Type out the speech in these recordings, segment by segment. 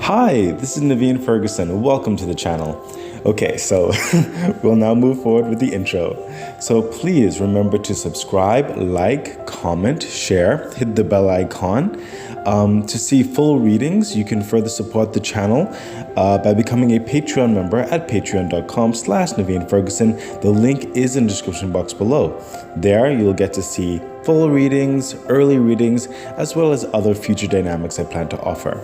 Hi, this is Naveen Ferguson. Welcome to the channel. Okay, so we'll now move forward with the intro. So please remember to subscribe, like, comment, share, hit the bell icon. To see full readings, you can further support the channel by becoming a Patreon member at patreon.com/Naveen Ferguson. The link is in the description box below. There, you'll get to see full readings, early readings, as well as other future dynamics I plan to offer.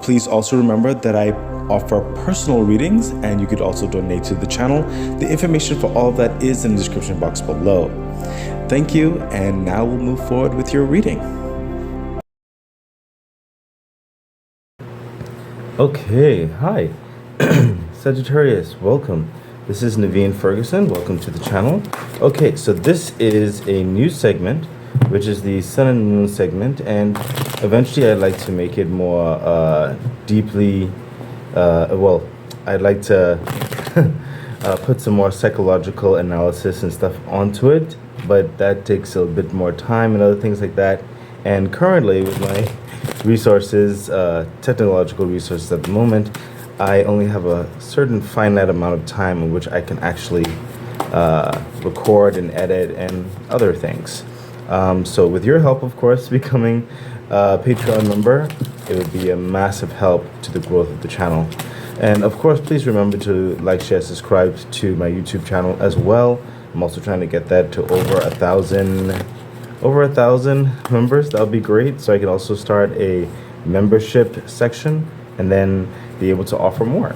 Please also remember that I offer personal readings, and you could also donate to the channel. The information for all of that is in the description box below. Thank you, and now we'll move forward with your reading. Okay, hi, Sagittarius, welcome. This is Naveen Ferguson. Welcome to the channel. Okay, so this is a new segment, which is the Sun and Moon segment, and eventually I'd like to make it more deeply, I'd like to put some more psychological analysis and stuff onto it, but that takes a bit more time and other things like that. And currently, with my resources, technological resources at the moment, I only have a certain finite amount of time in which I can actually record and edit and other things. So with your help, of course, becoming a Patreon member, it would be a massive help to the growth of the channel. And of course, please remember to like, share, subscribe to my YouTube channel as well. I'm also trying to get that to over a thousand members. That would be great, so I can also start a membership section and then be able to offer more.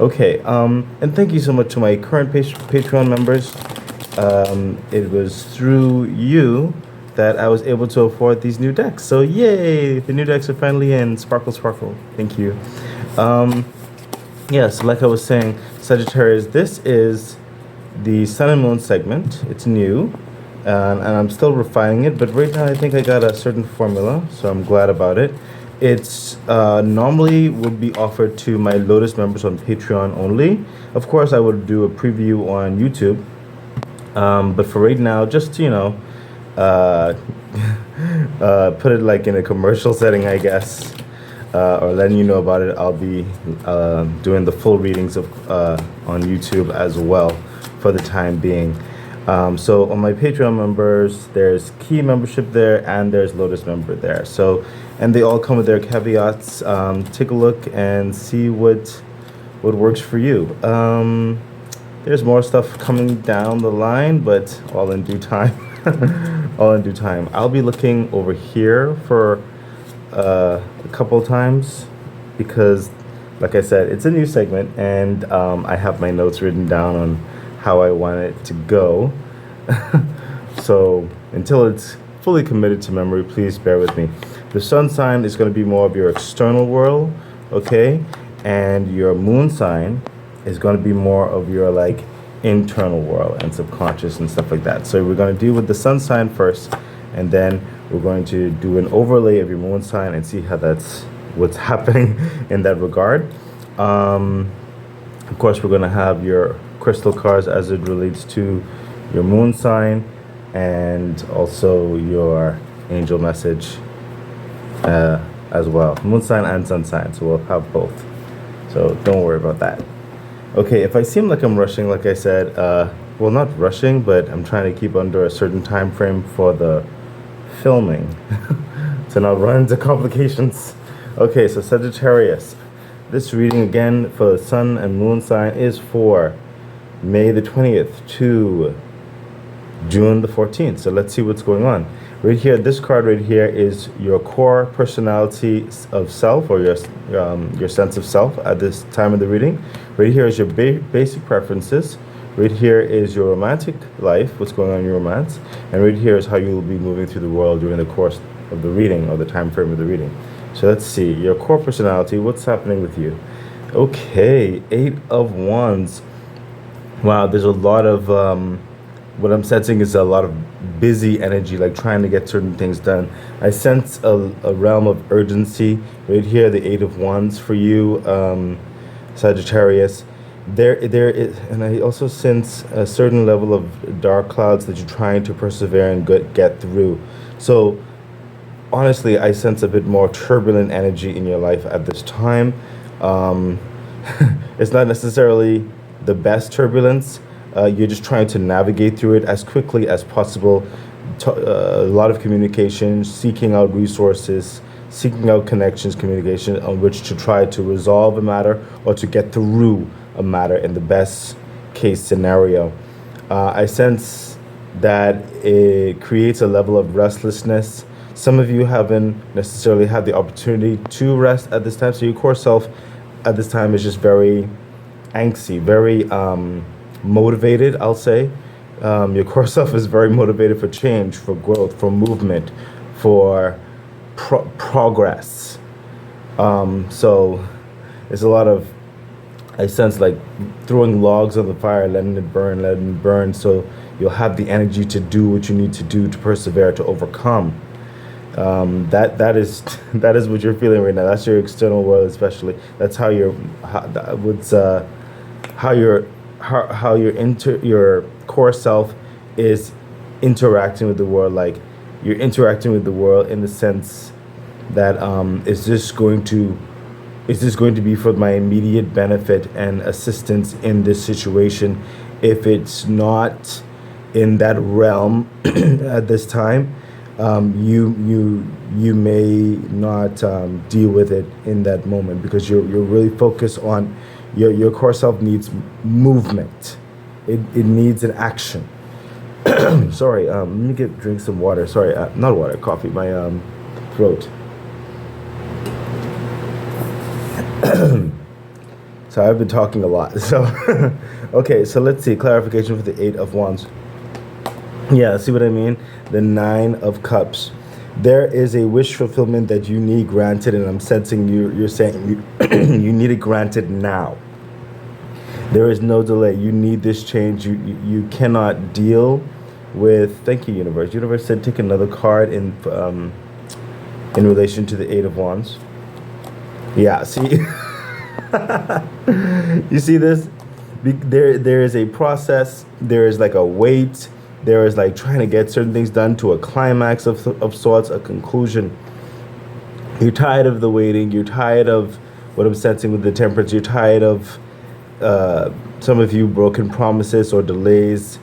Okay, and thank you so much to my current Patreon members. It was through you that I was able to afford these new decks. So yay, the new decks are finally in. Sparkle, sparkle. Thank you. Yeah, so like I was saying, Sagittarius, this is the Sun and Moon segment. It's new, and I'm still refining it, but right now I think I got a certain formula, so I'm glad about it. It's normally would be offered to my Lotus members on Patreon only. Of course, I would do a preview on YouTube, but for right now, just to, put it like in a commercial setting, I guess, or letting you know about it, I'll be doing the full readings of on YouTube as well for the time being. So on my Patreon members, there's Key membership there, and there's Lotus member there. So, and they all come with their caveats. Take a look and see what works for you. There's more stuff coming down the line, but all in due time. All in due time. I'll be looking over here for a couple times because, like I said, it's a new segment, and I have my notes written down on how I want it to go. So until it's fully committed to memory, please bear with me. The sun sign is going to be more of your external world, okay? And your moon sign is going to be more of your like internal world and subconscious and stuff like that. So we're going to deal with the sun sign first, and then we're going to do an overlay of your moon sign and see how what's happening in that regard. Of course, we're going to have your crystal cards as it relates to your moon sign, and also your angel message as well. Moon sign and sun sign, so we'll have both. So don't worry about that. Okay, if I seem like I'm rushing, like I said, well, not rushing, but I'm trying to keep under a certain time frame for the filming. So now run into complications. Okay, so Sagittarius, this reading again for the sun and moon sign is for May the 20th to June the 14th. So let's see what's going on. Right here, this card right here is your core personality of self, or your sense of self at this time of the reading. Right here is your basic preferences. Right here is your romantic life, what's going on in your romance. And right here is how you will be moving through the world during the course of the reading, or the time frame of the reading. So let's see, your core personality, what's happening with you? Okay, 8 of Wands. Wow, there's a lot of, what I'm sensing is a lot of busy energy, like trying to get certain things done. I sense a realm of urgency right here, the 8 of Wands for you, Sagittarius. There is, and I also sense a certain level of dark clouds that you're trying to persevere and get through. So honestly, I sense a bit more turbulent energy in your life at this time. Um, it's not necessarily the best turbulence. You're just trying to navigate through it as quickly as possible. A lot of communication, seeking out resources, seeking out connections, communication on which to try to resolve a matter or to get through a matter in the best case scenario. I sense that it creates a level of restlessness. Some of you haven't necessarily had the opportunity to rest at this time, so your core self at this time is just very angsty, very motivated, I'll say. Your core self is very motivated for change, for growth, for movement, for progress. So it's a lot of, I sense like throwing logs on the fire, letting it burn, so you'll have the energy to do what you need to do to persevere, to overcome. That is that is what you're feeling right now. That's your external world, especially. That's how your core self is interacting with the world. Like you're interacting with the world in the sense that is this going to be for my immediate benefit and assistance in this situation? If it's not in that realm at this time, you may not deal with it in that moment because you're really focused on your core self needs movement. It needs an action. Sorry, let me drink some water. Sorry, not water, coffee. My throat. So I've been talking a lot. So okay, so let's see clarification for the 8 of Wands. Yeah, see what I mean? The 9 of Cups. There is a wish fulfillment that you need granted, and I'm sensing you're saying you need it granted now. There is no delay. You need this change. You cannot deal with. Thank you, Universe. Universe said take another card in relation to the 8 of Wands. Yeah, see, you see this? There is a process. There is like a wait. There is like trying to get certain things done to a climax of sorts, a conclusion. You're tired of the waiting. You're tired of what I'm sensing with the Temperance. You're tired of some of you broken promises or delays.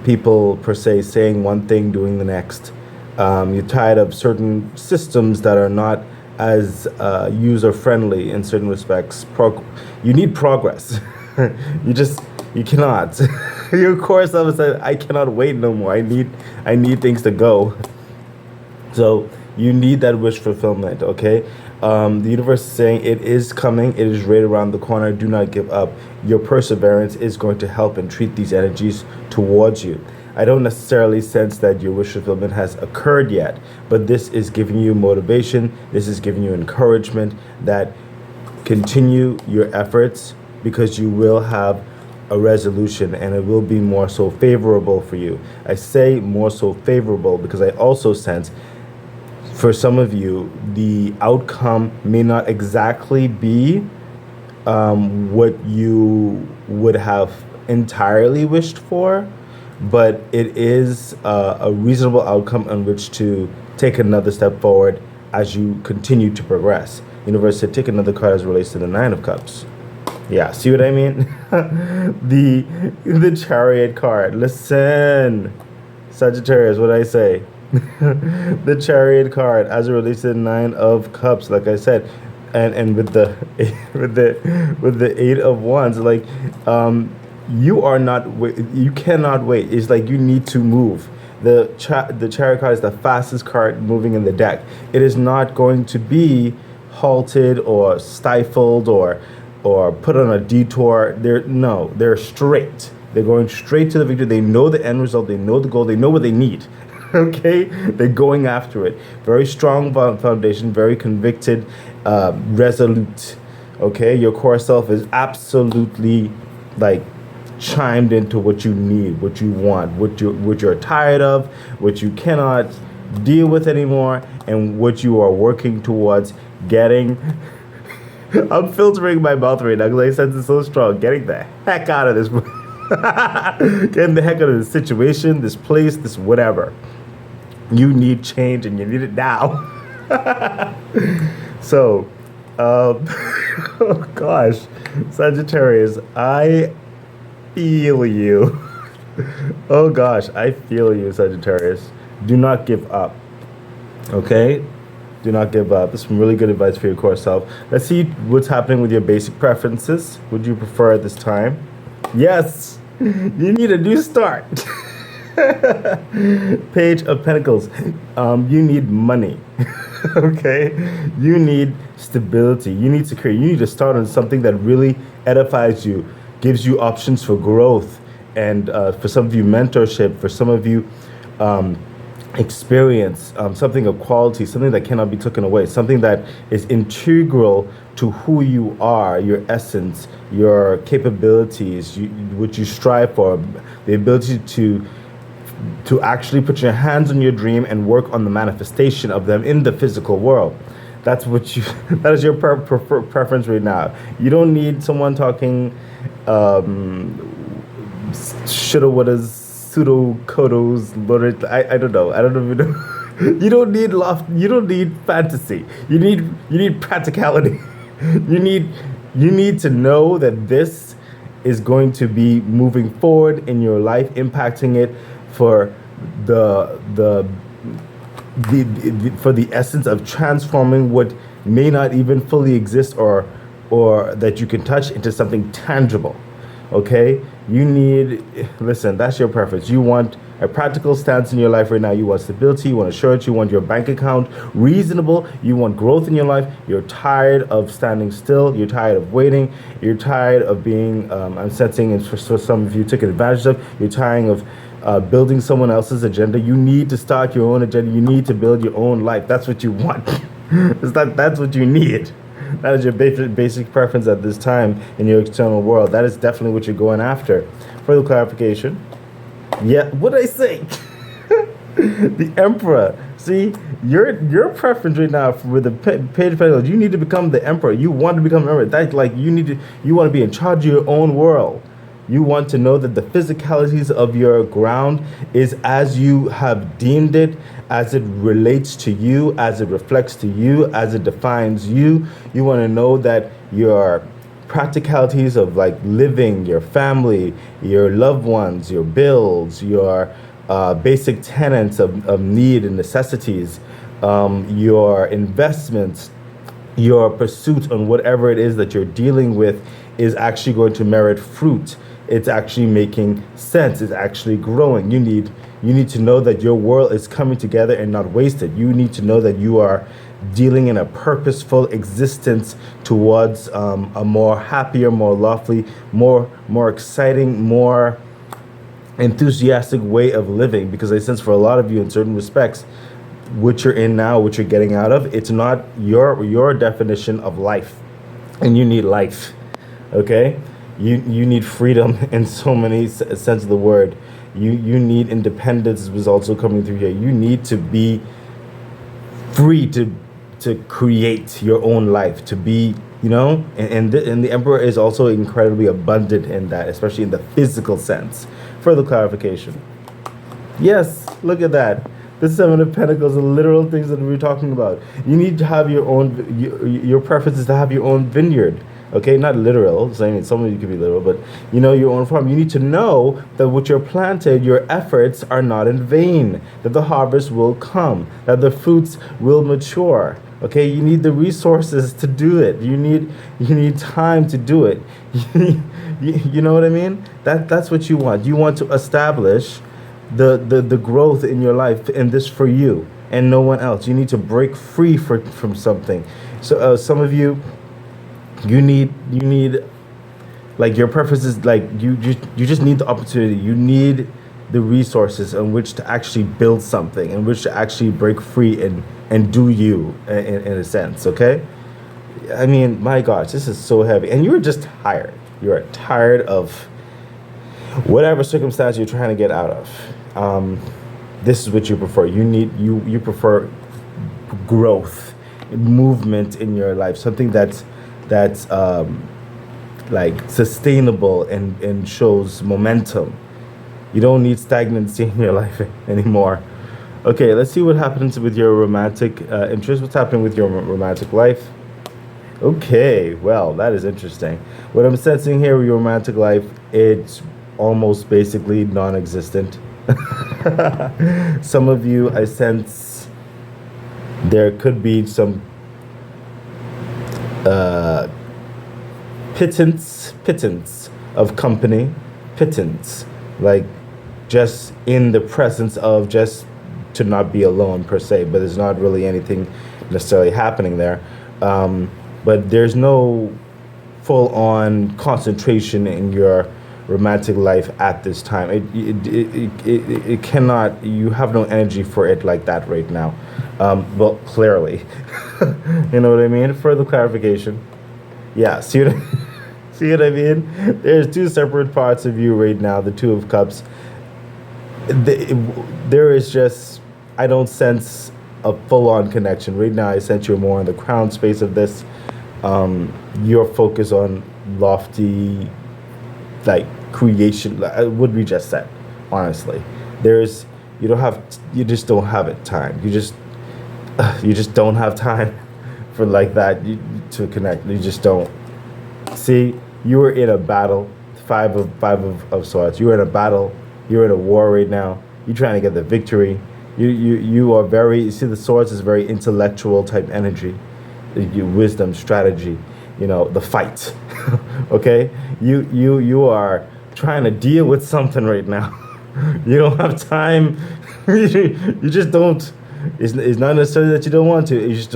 People per se saying one thing, doing the next. You're tired of certain systems that are not as user friendly in certain respects. You need progress. you cannot. Your core self says, I cannot wait no more. I need things to go. So you need that wish fulfillment, okay? The universe is saying it is coming. It is right around the corner. Do not give up. Your perseverance is going to help entreat these energies towards you. I don't necessarily sense that your wish fulfillment has occurred yet, but this is giving you motivation. This is giving you encouragement that continue your efforts because you will have a resolution and it will be more so favorable for you. I say more so favorable because I also sense for some of you, the outcome may not exactly be what you would have entirely wished for, but it is a reasonable outcome on which to take another step forward as you continue to progress. Universe said take another card as it relates to the 9 of Cups. Yeah, see what I mean? the Chariot card. Listen, Sagittarius, what did I say? The Chariot card as it relates to the 9 of Cups, like I said, and with the with the 8 of Wands, like you cannot wait. It's like you need to move. The Chariot card is the fastest card moving in the deck. It is not going to be halted or stifled or put on a detour. They're straight. They're going straight to the victory. They know the end result. They know the goal. They know what they need. Okay, they're going after it. Very strong foundation. Very convicted, resolute. Okay, your core self is absolutely like chimed into what you need, what you want, what you're tired of, what you cannot deal with anymore, and what you are working towards getting. I'm filtering my mouth right now because I sense it's so strong. Getting the heck out of this. Getting the heck out of this situation, this place, this whatever. You need change and you need it now. So, oh gosh, Sagittarius, I feel you. Oh gosh, I feel you, Sagittarius. Do not give up. Okay? Do not give up. This is some really good advice for your core self. Let's see what's happening with your basic preferences. Would you prefer at this time? Yes, you need a new start. Page of Pentacles. You need money. Okay? You need stability. You need security. You need to start on something that really edifies you, gives you options for growth, and for some of you, mentorship. For some of you, experience, something of quality, something that cannot be taken away, something that is integral to who you are, your essence, your capabilities, what you strive for, the ability to actually put your hands on your dream and work on the manifestation of them in the physical world. That's what you. That is your preference right now. You don't need someone talking shoulda, wouldas, pseudo kodos, I don't know. I don't even know. You don't need loft. You don't need fantasy. You need practicality. You need to know that this is going to be moving forward in your life, impacting it for for the essence of transforming what may not even fully exist or that you can touch into something tangible. Okay? Listen, that's your preference. You want a practical stance in your life right now. You want stability, you want assurance, you want your bank account reasonable, you want growth in your life. You're tired of standing still, you're tired of waiting, you're tired of being, I'm sensing, and for some of you took advantage of, you're tired of building someone else's agenda. You need to start your own agenda. You need to build your own life. That's what you want. That's what you need. That is your basic preference at this time in your external world. That is definitely what you're going after. Further clarification. Yeah, what did I say? The Emperor. See, your preference right now with the Page of Pentacles, you need to become the Emperor. You want to become the Emperor. That's like you want to be in charge of your own world. You want to know that the physicalities of your ground is as you have deemed it, as it relates to you, as it reflects to you, as it defines you. You want to know that your practicalities of like living, your family, your loved ones, your bills, your basic tenets of need and necessities, your investments, your pursuit on whatever it is that you're dealing with is actually going to merit fruit. It's actually making sense. It's actually growing. You need to know that your world is coming together and not wasted. You need to know that you are dealing in a purposeful existence towards a more happier, more lovely, more exciting, more enthusiastic way of living. Because I sense for a lot of you in certain respects, what you're in now, what you're getting out of, it's not your definition of life. And you need life. Okay? You need freedom in so many sense of the word. You need independence was also coming through here. You need to be free to create your own life, to be, and the Emperor is also incredibly abundant in that, especially in the physical sense. Further clarification. Yes, look at that. The Seven of Pentacles, the literal things that we were talking about. You need to have your own, your preference is to have your own vineyard. Okay, not literal. So I mean, some of you could be literal, but your own farm. You need to know that what you're planted, your efforts are not in vain. That the harvest will come. That the fruits will mature. Okay, you need the resources to do it. You need time to do it. You know what I mean? That's what you want. You want to establish the growth in your life, and this for you and no one else. You need to break free from something. So some of you. You need like your preference is like you just need the opportunity. You need the resources on which to actually build something, in which to actually break free and do you in a sense. Okay, I mean, my gosh, this is so heavy, and you're just tired. You're tired of whatever circumstance you're trying to get out of. This is what you prefer. You prefer growth, movement in your life, something that's like sustainable and shows momentum. You don't need stagnancy in your life anymore. Okay, let's see what happens with your romantic interest. What's happening with your romantic life? Okay, well, that is interesting. What I'm sensing here with your romantic life, it's almost basically non-existent. Some of you, I sense there could be some uh, pittance of company, pittance, like just in the presence of just to not be alone per se, but there's not really anything necessarily happening there. But there's no full on concentration in your romantic life at this time. It cannot, you have no energy for it like that right now. Well, clearly. You know what I mean? Further clarification. Yeah, see what see what I mean? There's two separate parts of you right now, the Two of Cups. There is just, I don't sense a full-on connection. Right now, I sense you're more in the crown space of this. Your focus on lofty, like, creation, what we just said, honestly. You just don't have it time. You just don't have time for like that to connect. You just don't. See, you were in a battle, five of swords. You were in a battle. You're in a war right now. You're trying to get the victory. You are very. You see, the swords is very intellectual type energy, wisdom, strategy. You know, the fight. Okay, you are trying to deal with something right now. You don't have time. You just don't. It's not necessarily that you don't want to. You just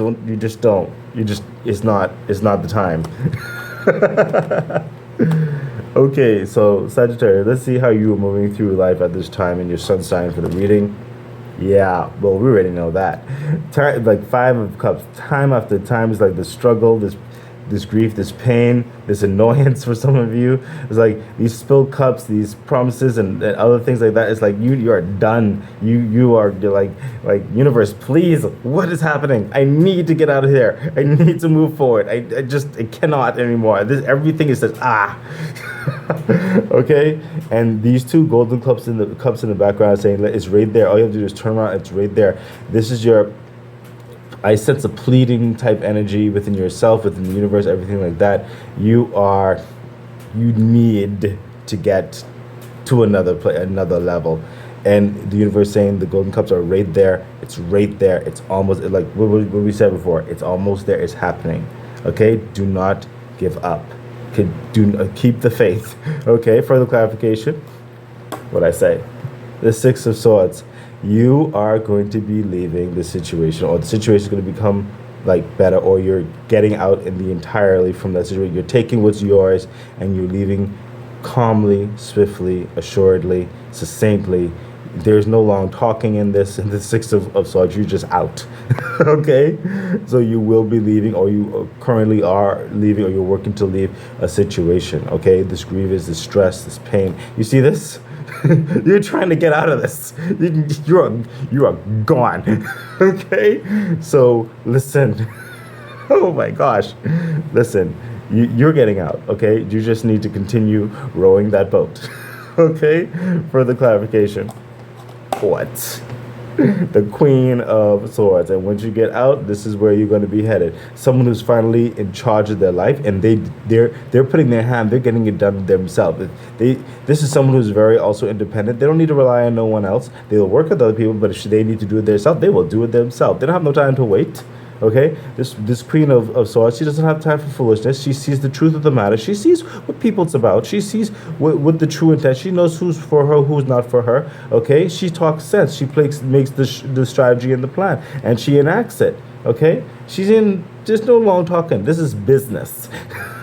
don't. It's not the time. Okay, so Sagittarius, let's see how you are moving through life at this time in your sun sign for the reading. Yeah, well, we already know that. Like Five of Cups, time after time is like the struggle, this grief, this pain, this annoyance for some of you. It's like these spilled cups, these promises and other things like that. It's like you are done. You're like universe, please, what is happening? I need to get out of here. I need to move forward. I cannot anymore. Everything is just okay, and these two golden cups in the background saying it's right there. All you have to do is turn around. It's right there. This is your. I sense a pleading type energy within yourself, within the universe, everything like that. You need to get to another level, and the universe saying the golden cups are right there. It's right there. It's almost like what we said before. It's almost there. It's happening. Okay, do not give up. Keep the faith. Okay, further clarification. What I say, the Six of Swords. You are going to be leaving the situation, or the situation is going to become like better, or you're getting out entirely from that situation. You're taking what's yours and you're leaving calmly, swiftly, assuredly, succinctly. There's no long talking in the Six of Swords. You're just out. Okay, so you will be leaving, or you currently are leaving, or you're working to leave a situation. Okay, this grievous, this stress, this pain. You see this? You're trying to get out of this. You are gone. Okay, so listen. Oh my gosh, listen. You're getting out. Okay, you just need to continue rowing that boat. Okay, further clarification. What? The Queen of Swords, and once you get out, this is where you're going to be headed. Someone who's finally in charge of their life, and they're putting their hand, they're getting it done themselves. This is someone who's very also independent. They don't need to rely on no one else. They'll work with other people, but if they need to do it themselves, they will do it themselves. They don't have no time to wait. Okay, this Queen of Swords, she doesn't have time for foolishness. She sees the truth of the matter. She sees what people's about. She sees what the true intent. She knows who's for her, who's not for her. Okay, she talks sense. She makes the strategy and the plan, and she enacts it. Okay, there's no long talking. This is business.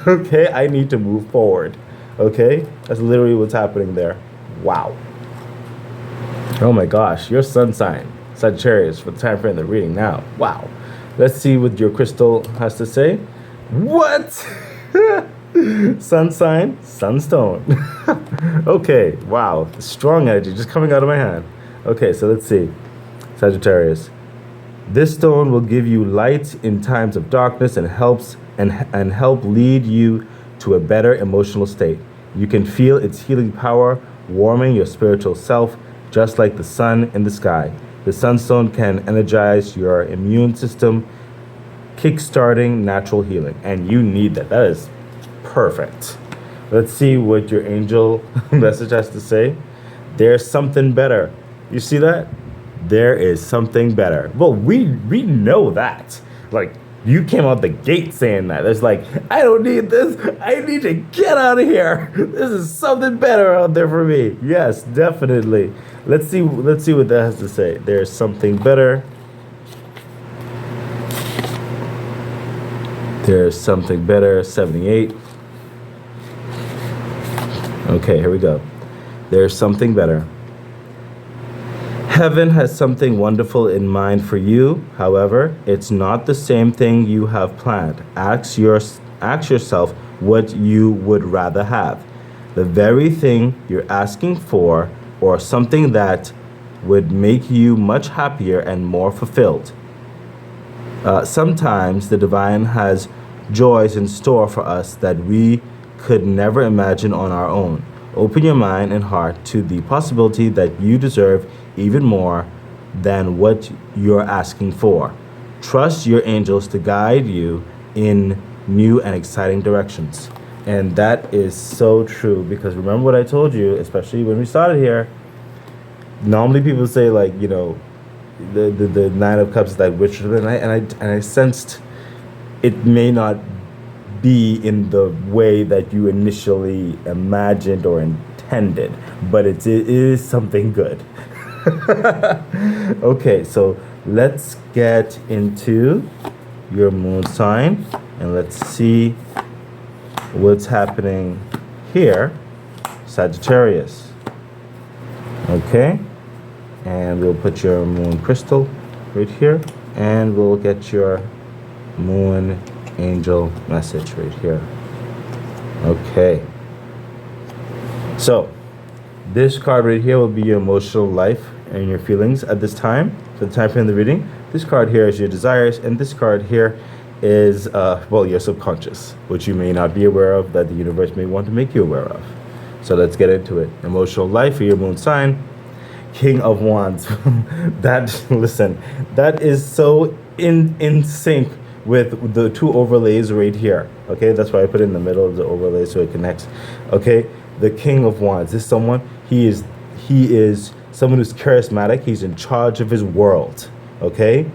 Okay, I need to move forward. Okay, that's literally what's happening there. Wow. Oh my gosh, your sun sign, Sagittarius, for the time frame of the reading now. Wow. Let's see what your crystal has to say. What? Sun sign, sunstone. Okay, wow. Strong energy just coming out of my hand. Okay, so let's see. Sagittarius. This stone will give you light in times of darkness and help lead you to a better emotional state. You can feel its healing power warming your spiritual self, just like the sun in the sky. The sunstone can energize your immune system, kickstarting natural healing. And you need that. That is perfect. Let's see what your angel message has to say. There's something better. You see that? There is something better. Well, we know that. Like, you came out the gate saying that. It's like, I don't need this. I need to get out of here. This is something better out there for me. Yes, definitely. Let's see what that has to say. There's something better. There's something better. 78. Okay, here we go. There's something better. Heaven has something wonderful in mind for you. However, it's not the same thing you have planned. Ask yourself what you would rather have. The very thing you're asking for, or something that would make you much happier and more fulfilled. Sometimes the divine has joys in store for us that we could never imagine on our own. Open your mind and heart to the possibility that you deserve even more than what you're asking for. Trust your angels to guide you in new and exciting directions. And that is so true, because remember what I told you, especially when we started here. Normally people say, like, you know, the Nine of Cups is like witcher, and I sensed it may not be in the way that you initially imagined or intended, but it is something good. Okay, so let's get into your moon sign and let's see what's happening here, Sagittarius. Okay, and we'll put your moon crystal right here, and we'll get your moon angel message right here. Okay, so this card right here will be your emotional life and your feelings at this time, for the time frame of the reading. This card here is your desires, and this card here is well, your subconscious, which you may not be aware of, that the universe may want to make you aware of. So let's get into it. Emotional life for your moon sign, King of Wands. Listen, that is so in sync with the two overlays right here. Okay, that's why I put it in the middle of the overlay so it connects. Okay, the King of Wands is someone, he is someone who's charismatic. He's in charge of his world. Okay,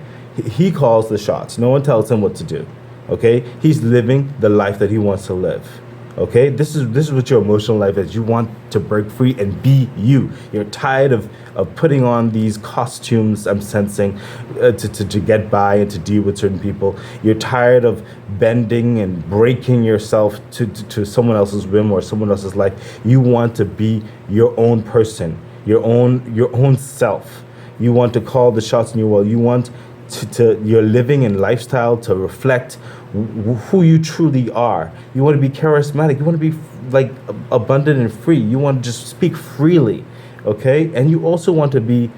he calls the shots. No one tells him what to do. Okay, he's living the life that he wants to live. Okay, this is what your emotional life is. You want to break free and be you. You're tired of putting on these costumes, I'm sensing, to get by and to deal with certain people. You're tired of bending and breaking yourself to someone else's whim or someone else's life. You want to be your own person, your own self. You want to call the shots in your world. You want to your living and lifestyle to reflect who you truly are. You want to be charismatic. You want to be like abundant and free. You want to just speak freely, okay? And you also want to be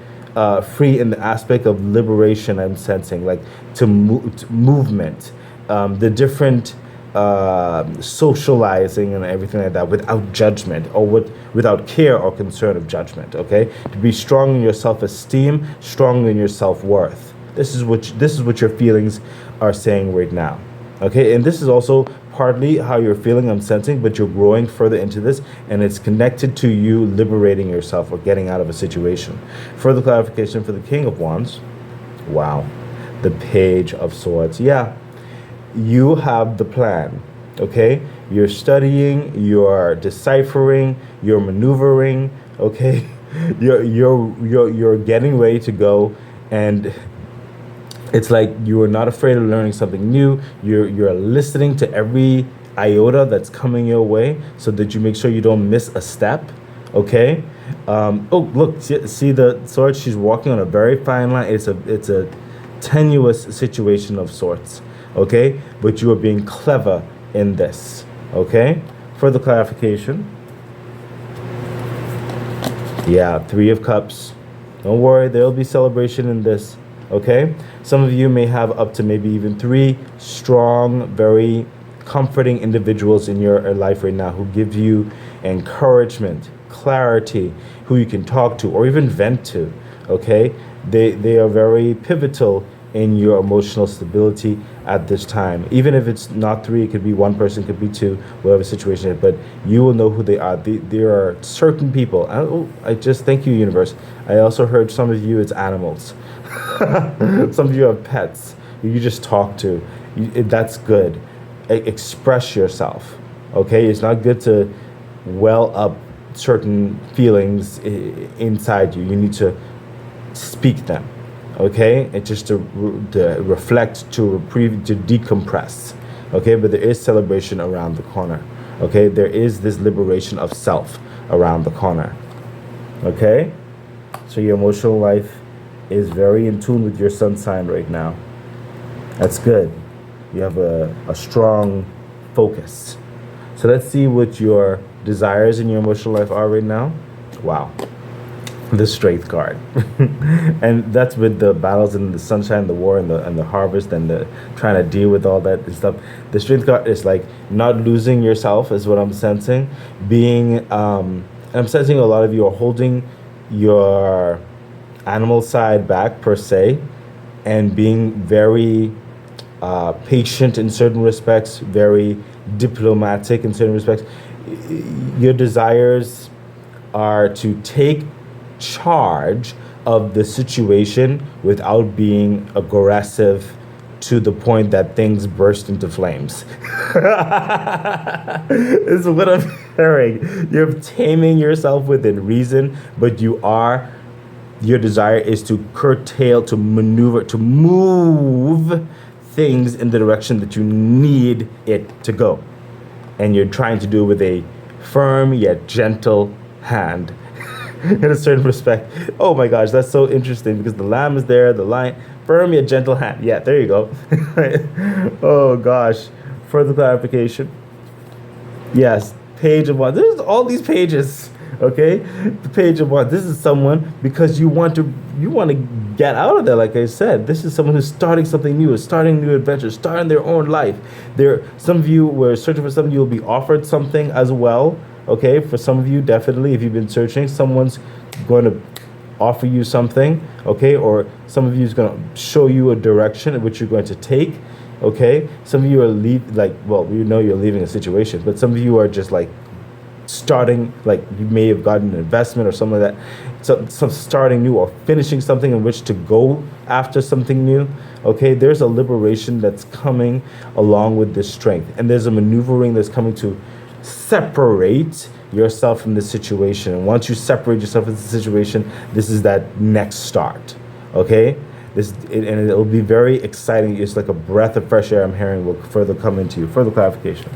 free in the aspect of liberation. I'm sensing, like to movement, the different socializing and everything like that, without judgment or without care or concern of judgment. Okay, to be strong in your self-esteem, strong in your self-worth. This is what your feelings are saying right now. Okay, and this is also partly how you're feeling, I'm sensing, but you're growing further into this, and it's connected to you liberating yourself or getting out of a situation. Further clarification for the King of Wands. Wow, the Page of Swords. Yeah, you have the plan. Okay, you're studying, you're deciphering, you're maneuvering. Okay, you're getting ready to go, and it's like you are not afraid of learning something new. You're listening to every iota that's coming your way, so that you make sure you don't miss a step. Okay. Oh, look, see the sword? She's walking on a very fine line. It's a tenuous situation of sorts. Okay, but you are being clever in this. Okay. Further clarification. Yeah, Three of Cups. Don't worry, there'll be celebration in this. Okay, some of you may have up to maybe even 3 strong, very comforting individuals in your life right now who give you encouragement, clarity, who you can talk to or even vent to. Okay, they are very pivotal in your emotional stability at this time. Even if it's not three, it could be one person, it could be two, whatever situation it is, but you will know who they are. There are certain people. I just thank you, universe. I also heard some of you, it's animals. Some of you have pets you just talk to. That's good. Express yourself. Okay, it's not good to well up certain feelings inside you. You need to speak them. Okay, and just to reflect, to reprieve, to decompress. Okay, but there is celebration around the corner. Okay, there is this liberation of self around the corner. Okay, so your emotional life is very in tune with your sun sign right now. That's good. You have a strong focus. So let's see what your desires in your emotional life are right now. Wow. The Strength card. And that's with the battles and the sunshine, the war and the harvest and the trying to deal with all that stuff. The Strength card is like not losing yourself is what I'm sensing. Being and I'm sensing a lot of you are holding your animal side back per se and being very patient in certain respects, very diplomatic in certain respects. Your desires are to take charge of the situation without being aggressive to the point that things burst into flames. This is what I'm hearing. You're taming yourself within reason, but your desire is to curtail, to maneuver, to move things in the direction that you need it to go. And you're trying to do it with a firm yet gentle hand. In a certain respect. Oh my gosh, that's so interesting because the lamb is there, the lion, firm yet gentle hand. Yeah, there you go. Oh gosh, further clarification. Yes, page of one. There's all these pages. Okay, the page of one. This is someone because you want to get out of there. Like I said, this is someone who's starting something new, starting new adventures, starting their own life. Some of you were searching for something. You'll be offered something as well. Okay, for some of you, definitely, if you've been searching, someone's going to offer you something, okay, or some of you is going to show you a direction in which you're going to take, okay. Some of you are you're leaving a situation, but some of you are just like starting, like you may have gotten an investment or something like that, some starting new or finishing something in which to go after something new, okay. There's a liberation that's coming along with this strength, and there's a maneuvering that's coming to separate yourself from the situation. And once you separate yourself from the situation, this is that next start. Okay? And it'll be very exciting. It's like a breath of fresh air I'm hearing will further come into you. Further clarification.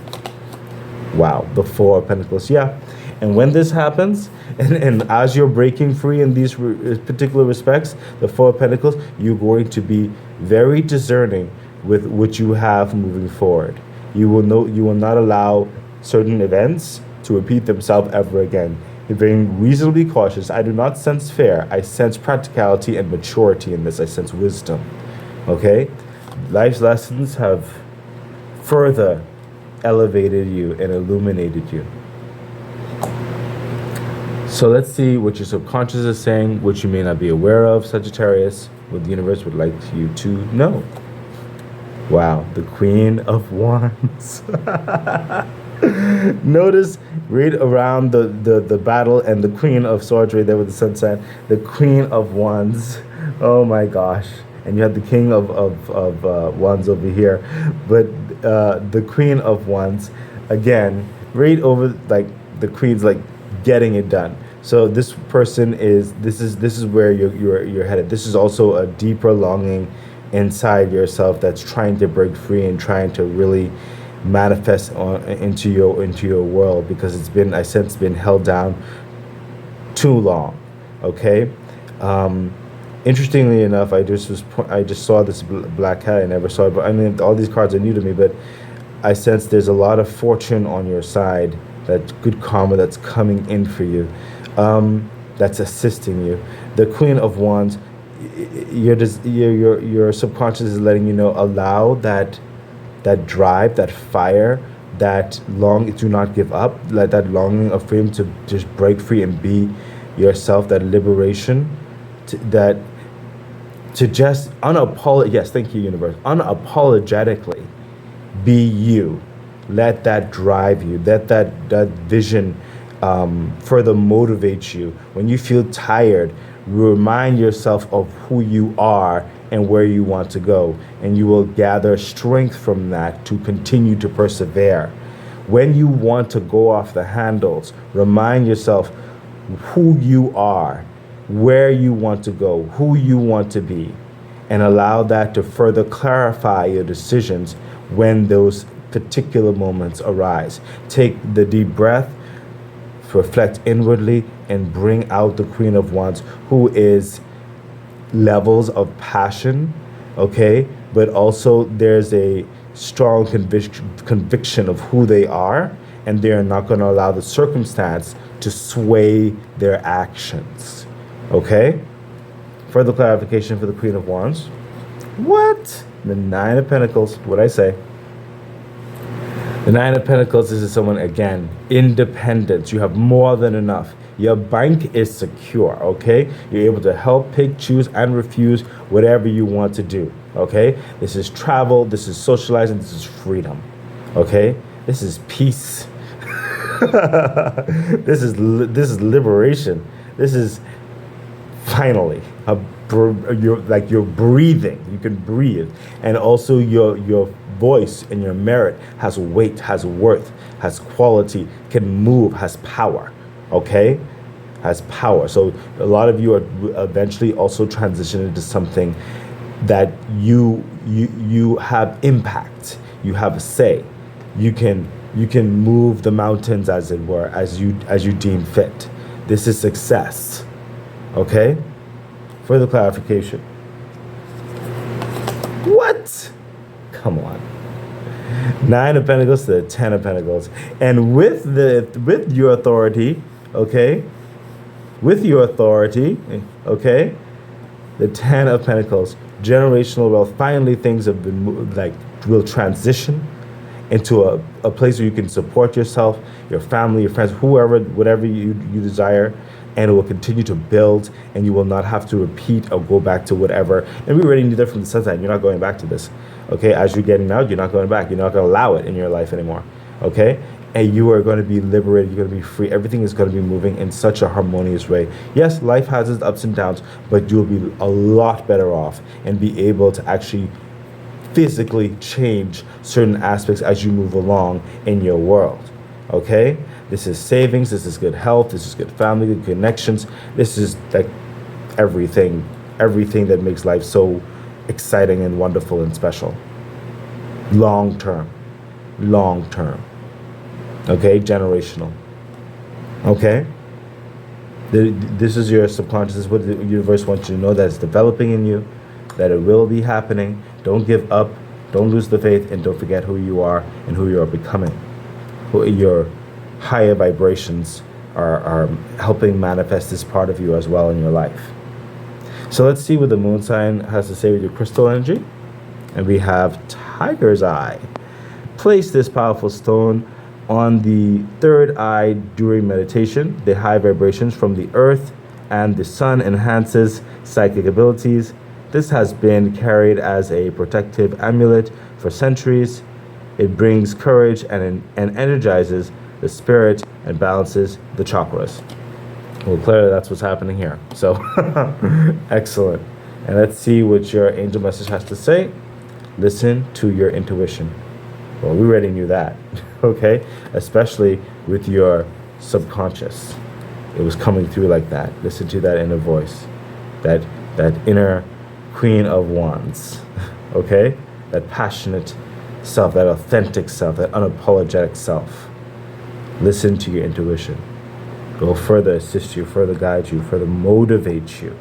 Wow, the Four of Pentacles. Yeah. And when this happens, and as you're breaking free in these particular respects, the Four of Pentacles, you're going to be very discerning with what you have moving forward. You will not allow certain events to repeat themselves ever again. You're being reasonably cautious. I do not sense fear. I sense practicality and maturity in this. I sense wisdom. Okay? Life's lessons have further elevated you and illuminated you. So let's see what your subconscious is saying, which you may not be aware of, Sagittarius, what the universe would like you to know. Wow, the Queen of Wands. Notice right around the battle and the Queen of Swords right there with the sun sign, the Queen of Wands. Oh my gosh. And you have the King of Wands over here. But the Queen of Wands, again, right over, like the Queen's like getting it done. So this person this is where you're headed. This is also a deeper longing inside yourself that's trying to break free and trying to really manifest into your world, because I sense been held down too long. Okay. Interestingly enough, I just saw this black cat. I never saw it, but I mean, all these cards are new to me, but I sense there's a lot of fortune on your side, that good karma that's coming in for you, that's assisting you. The Queen of Wands, your subconscious is letting you know, allow that drive, that fire, do not give up, let that longing of freedom to just break free and be yourself, that liberation, that to just yes, thank you, universe, unapologetically be you. Let that drive you. Let that vision further motivate you. When you feel tired, remind yourself of who you are and where you want to go, and you will gather strength from that to continue to persevere. When you want to go off the handles, remind yourself who you are, where you want to go, who you want to be, and allow that to further clarify your decisions when those particular moments arise. Take the deep breath, reflect inwardly, and bring out the Queen of Wands, who is levels of passion, okay? But also there's a strong conviction of who they are, and they're not going to allow the circumstance to sway their actions, okay? Further clarification for the Queen of Wands. What? The Nine of Pentacles, what'd I say? The Nine of Pentacles, this is someone, again, independence. You have more than enough. Your bank is secure, okay? You're able to help, pick, choose, and refuse whatever you want to do, okay? This is travel, this is socializing, this is freedom, okay? This is peace. This is liberation. This is finally you're breathing. You can breathe, and also your voice and your merit has weight, has worth, has quality, can move, has power. Okay, has power. So a lot of you are eventually also transition into something that you have impact. You have a say. You can move the mountains, as it were, as you deem fit. This is success. Okay. Further clarification. What? Come on. Nine of Pentacles to the Ten of Pentacles, and with your authority. Okay, with your authority, okay, the Ten of Pentacles, generational wealth. Finally, things have been will transition into a place where you can support yourself, your family, your friends, whoever, whatever you desire, and it will continue to build, and you will not have to repeat or go back to whatever. And we already knew that from the sunset. You're not going back to this. Okay, as you're getting out, you're not going back. You're not going to allow it in your life anymore. Okay. And you are going to be liberated. You're going to be free. Everything is going to be moving in such a harmonious way. Yes, life has its ups and downs, but you'll be a lot better off and be able to actually physically change certain aspects as you move along in your world. Okay? This is savings. This is good health. This is good family, good connections. This is like everything that makes life so exciting and wonderful and special. Long term. Okay, generational. Okay, this is your subconscious. This is what the universe wants you to know, that it's developing in you, that it will be happening. Don't give up. Don't lose the faith, and don't forget who you are and who you are becoming. Your higher vibrations are helping manifest this part of you as well in your life. So let's see what the moon sign has to say with your crystal energy. And we have Tiger's Eye. Place this powerful stone on the third eye during meditation. The high vibrations from the earth and the sun enhances psychic abilities. This has been carried as a protective amulet for centuries. It brings courage and energizes the spirit and balances the chakras. Well, clearly that's what's happening here. So, excellent. And let's see what your angel message has to say. Listen to your intuition. Well, we already knew that, okay? Especially with your subconscious. It was coming through like that. Listen to that inner voice, that inner Queen of Wands, okay? That passionate self, that authentic self, that unapologetic self. Listen to your intuition. It will further assist you, further guide you, further motivate you,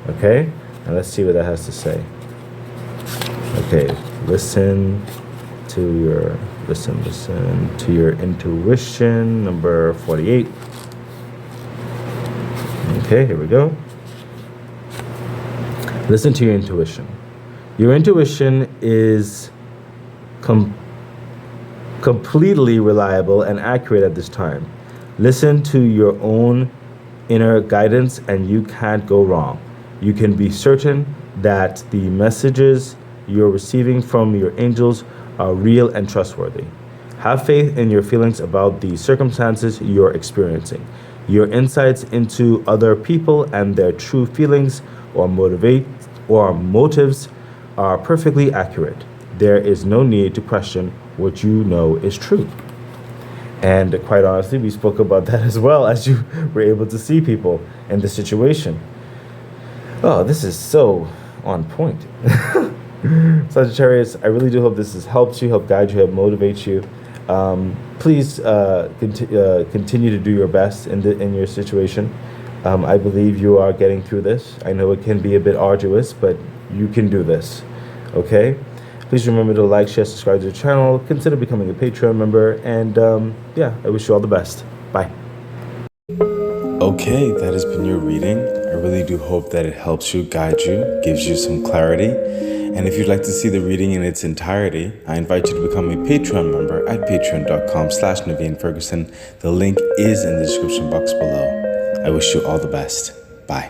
okay? And let's see what that has to say. Okay, listen to your intuition, number 48. Okay, here we go. Listen to your intuition. Your intuition is completely reliable and accurate at this time. Listen to your own inner guidance, and you can't go wrong. You can be certain that the messages you're receiving from your angels are real and trustworthy. Have faith in your feelings about the circumstances you're experiencing. Your insights into other people and their true feelings or motives are perfectly accurate. There is no need to question what you know is true. And quite honestly, we spoke about that as well, as you were able to see people in the situation. Oh, this is so on point. Sagittarius, I really do hope this has helped you, help guide you, help motivate you. Please continue to do your best in your situation. I believe you are getting through this. I know it can be a bit arduous, but you can do this. Okay? Please remember to like, share, subscribe to the channel. Consider becoming a Patreon member. And yeah, I wish you all the best. Bye. Okay, that has been your reading. I really do hope that it helps you, guides you, gives you some clarity. And if you'd like to see the reading in its entirety, I invite you to become a Patreon member at patreon.com/Naveen Ferguson. The link is in the description box below. I wish you all the best. Bye.